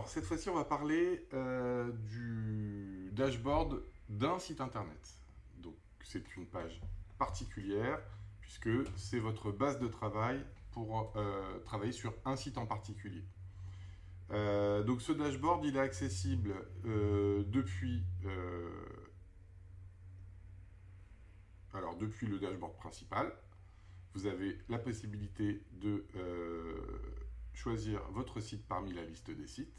Alors, cette fois-ci, on va parler du dashboard d'un site internet. Donc, c'est une page particulière, puisque c'est votre base de travail pour travailler sur un site en particulier. Donc, ce dashboard, il est accessible depuis le dashboard principal. Vous avez la possibilité de choisir votre site parmi la liste des sites.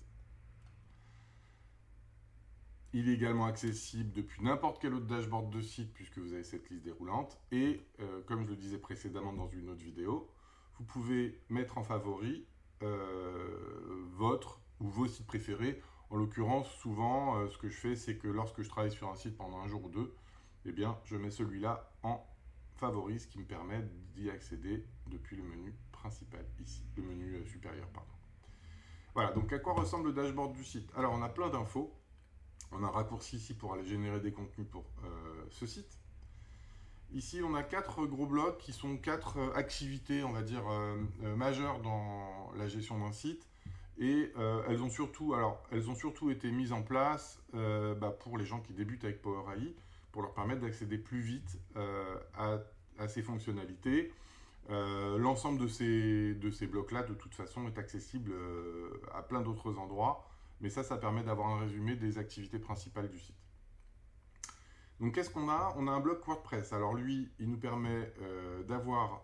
Il est également accessible depuis n'importe quel autre dashboard de site puisque vous avez cette liste déroulante. Et comme je le disais précédemment dans une autre vidéo, vous pouvez mettre en favori votre ou vos sites préférés. En l'occurrence, souvent, ce que je fais, c'est que lorsque je travaille sur un site pendant un jour ou deux, eh bien, je mets celui-là en favori, ce qui me permet d'y accéder depuis le menu principal ici, le menu supérieur, pardon. Voilà, donc à quoi ressemble le dashboard du site? Alors, on a plein d'infos. On a un raccourci ici pour aller générer des contenus pour ce site. Ici, on a 4 gros blocs qui sont 4 activités, on va dire, majeures dans la gestion d'un site. Et elles ont surtout été mises en place pour les gens qui débutent avec Power AI, pour leur permettre d'accéder plus vite à ces fonctionnalités. L'ensemble de ces blocs-là, de toute façon, est accessible à plein d'autres endroits. Mais ça permet d'avoir un résumé des activités principales du site. Donc qu'est-ce qu'on a? On a un bloc WordPress. Alors lui, il nous permet d'avoir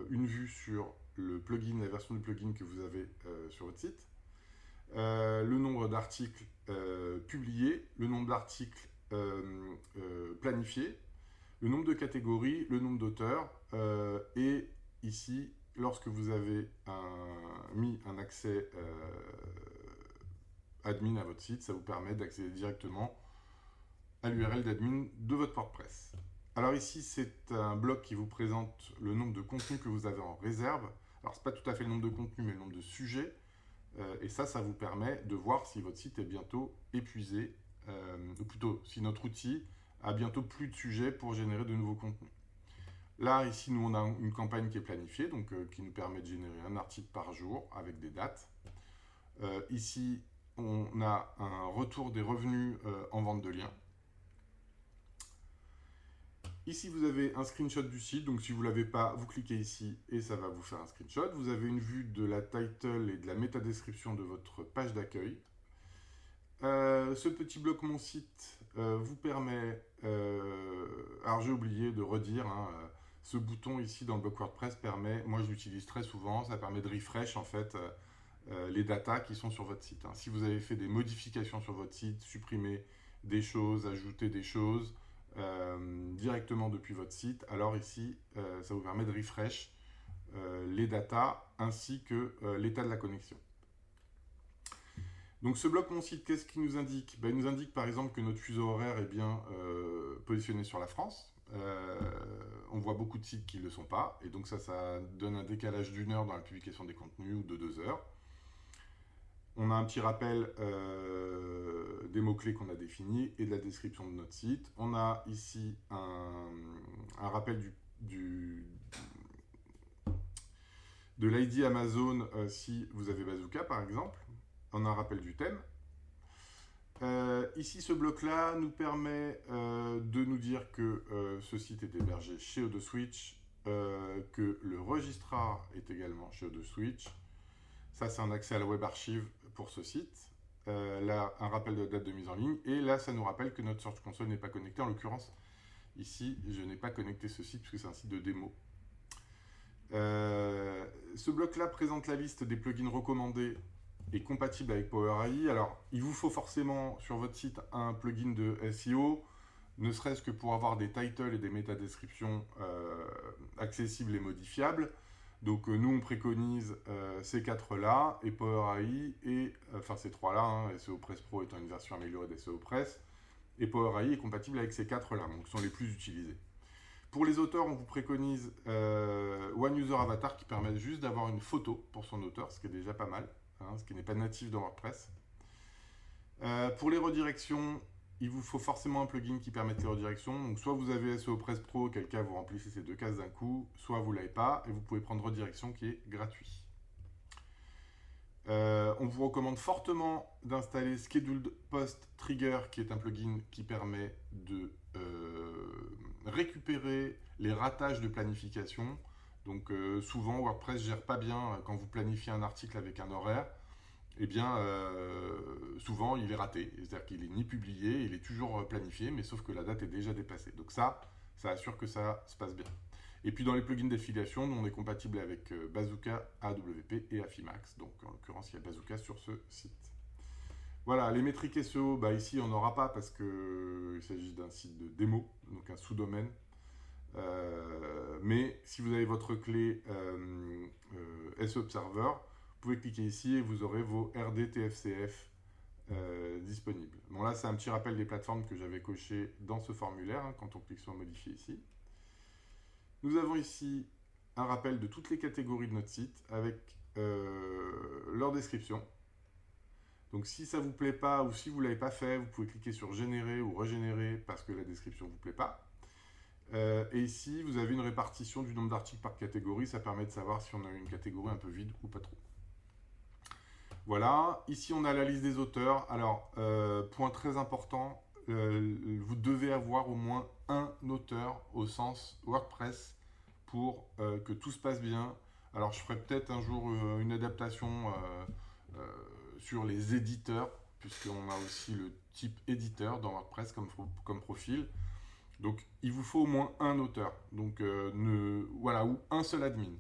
une vue sur le plugin, la version du plugin que vous avez sur votre site, le nombre d'articles publiés, le nombre d'articles planifiés, le nombre de catégories, le nombre d'auteurs, et ici, lorsque vous avez mis un accès admin à votre site, ça vous permet d'accéder directement à l'URL d'admin de votre WordPress. Alors ici, c'est un bloc qui vous présente le nombre de contenus que vous avez en réserve. Alors, ce n'est pas tout à fait le nombre de contenus, mais le nombre de sujets. Et ça vous permet de voir si votre site est bientôt épuisé, ou plutôt, si notre outil a bientôt plus de sujets pour générer de nouveaux contenus. Là, ici, nous, on a une campagne qui est planifiée, donc qui nous permet de générer un article par jour avec des dates. Ici, on a un retour des revenus en vente de liens. Ici, vous avez un screenshot du site. Donc, si vous ne l'avez pas, vous cliquez ici et ça va vous faire un screenshot. Vous avez une vue de la title et de la métadescription de votre page d'accueil. Ce petit bloc Mon site vous permet... alors, j'ai oublié de redire, ce bouton ici dans le bloc WordPress permet... Moi, je l'utilise très souvent. Ça permet de refresh, en fait... les datas qui sont sur votre site. Si vous avez fait des modifications sur votre site, supprimer des choses, ajouter des choses directement depuis votre site, alors ici, ça vous permet de refresh les datas ainsi que l'état de la connexion. Donc ce bloc Mon site, qu'est-ce qu'il nous indique? Il nous indique par exemple que notre fuseau horaire est bien positionné sur la France. On voit beaucoup de sites qui ne le sont pas, et donc ça donne un décalage d'1 heure dans la publication des contenus ou de 2 heures. On a un petit rappel des mots-clés qu'on a définis et de la description de notre site. On a ici un rappel de l'ID Amazon si vous avez Bazooka par exemple. On a un rappel du thème. Ici, ce bloc-là nous permet de nous dire que ce site est hébergé chez OdoSwitch, que le registrar est également chez OdoSwitch. Ça, c'est un accès à la web archive pour ce site. Là, un rappel de date de mise en ligne. Et là, ça nous rappelle que notre Search Console n'est pas connectée. En l'occurrence, ici, je n'ai pas connecté ce site puisque c'est un site de démo. Ce bloc-là présente la liste des plugins recommandés et compatibles avec Power AI. Alors, il vous faut forcément sur votre site un plugin de SEO, ne serait-ce que pour avoir des titles et des métadescriptions accessibles et modifiables. Donc nous, on préconise ces 4-là, et Power AI, enfin ces 3-là, SEOpress Pro étant une version améliorée de SEOpress, et Power AI est compatible avec ces 4-là, donc ce sont les plus utilisés. Pour les auteurs, on vous préconise One User Avatar qui permet juste d'avoir une photo pour son auteur, ce qui est déjà pas mal, ce qui n'est pas natif dans WordPress. Pour les redirections, il vous faut forcément un plugin qui permette les redirections. Donc soit vous avez SEOpress Pro, auquel cas vous remplissez ces 2 cases d'un coup, soit vous ne l'avez pas, et vous pouvez prendre redirection qui est gratuit. On vous recommande fortement d'installer Scheduled Post Trigger, qui est un plugin qui permet de récupérer les ratages de planification. Donc souvent WordPress gère pas bien quand vous planifiez un article avec un horaire. Eh bien, souvent il est raté. C'est-à-dire qu'il est ni publié, il est toujours planifié, mais sauf que la date est déjà dépassée. Donc ça assure que ça se passe bien. Et puis dans les plugins d'affiliation, nous on est compatible avec Bazooka, AWP et Affimax. Donc en l'occurrence, il y a Bazooka sur ce site. Voilà, les métriques SEO, bah ici on n'aura pas parce qu'il s'agit d'un site de démo, donc un sous-domaine. Mais si vous avez votre clé SEO Observer, vous pouvez cliquer ici et vous aurez vos RDTFCF disponibles. Bon là c'est un petit rappel des plateformes que j'avais coché dans ce formulaire, hein, quand on clique sur modifier ici. Nous avons ici un rappel de toutes les catégories de notre site avec leur description. Donc si ça ne vous plaît pas ou si vous ne l'avez pas fait, vous pouvez cliquer sur générer ou régénérer parce que la description ne vous plaît pas. Et ici, vous avez une répartition du nombre d'articles par catégorie. Ça permet de savoir si on a une catégorie un peu vide ou pas trop. Voilà, ici on a la liste des auteurs. Alors, point très important, vous devez avoir au moins un auteur au sens WordPress pour que tout se passe bien. Alors, je ferai peut-être un jour une adaptation sur les éditeurs, puisqu'on a aussi le type éditeur dans WordPress comme profil. Donc, il vous faut au moins un auteur. Donc, voilà, ou un seul admin.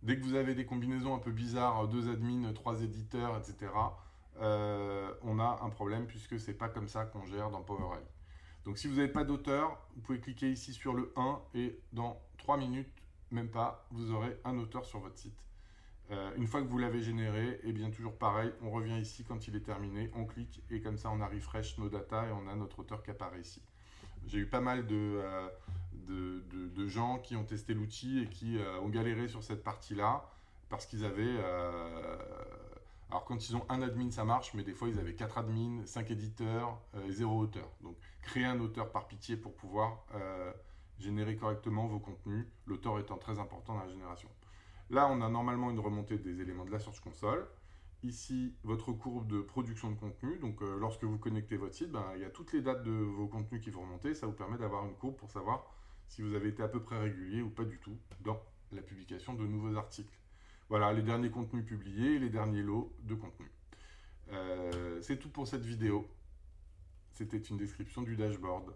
Dès que vous avez des combinaisons un peu bizarres, 2 admins, 3 éditeurs, etc., on a un problème puisque c'est pas comme ça qu'on gère dans Power AI. Donc, si vous n'avez pas d'auteur, vous pouvez cliquer ici sur le 1 et dans 3 minutes, même pas, vous aurez un auteur sur votre site. Une fois que vous l'avez généré, et bien toujours pareil, on revient ici quand il est terminé, on clique et comme ça on a refresh nos data et on a notre auteur qui apparaît ici. J'ai eu pas mal de gens qui ont testé l'outil et qui ont galéré sur cette partie-là parce qu'ils avaient... alors quand ils ont un admin ça marche, mais des fois ils avaient 4 admins, 5 éditeurs et 0 auteur. Donc créez un auteur par pitié pour pouvoir générer correctement vos contenus, l'auteur étant très important dans la génération. Là on a normalement une remontée des éléments de la Search Console. Ici, votre courbe de production de contenu. Donc, lorsque vous connectez votre site, il y a toutes les dates de vos contenus qui vont remonter. Ça vous permet d'avoir une courbe pour savoir si vous avez été à peu près régulier ou pas du tout dans la publication de nouveaux articles. Voilà, les derniers contenus publiés et les derniers lots de contenu. C'est tout pour cette vidéo. C'était une description du dashboard.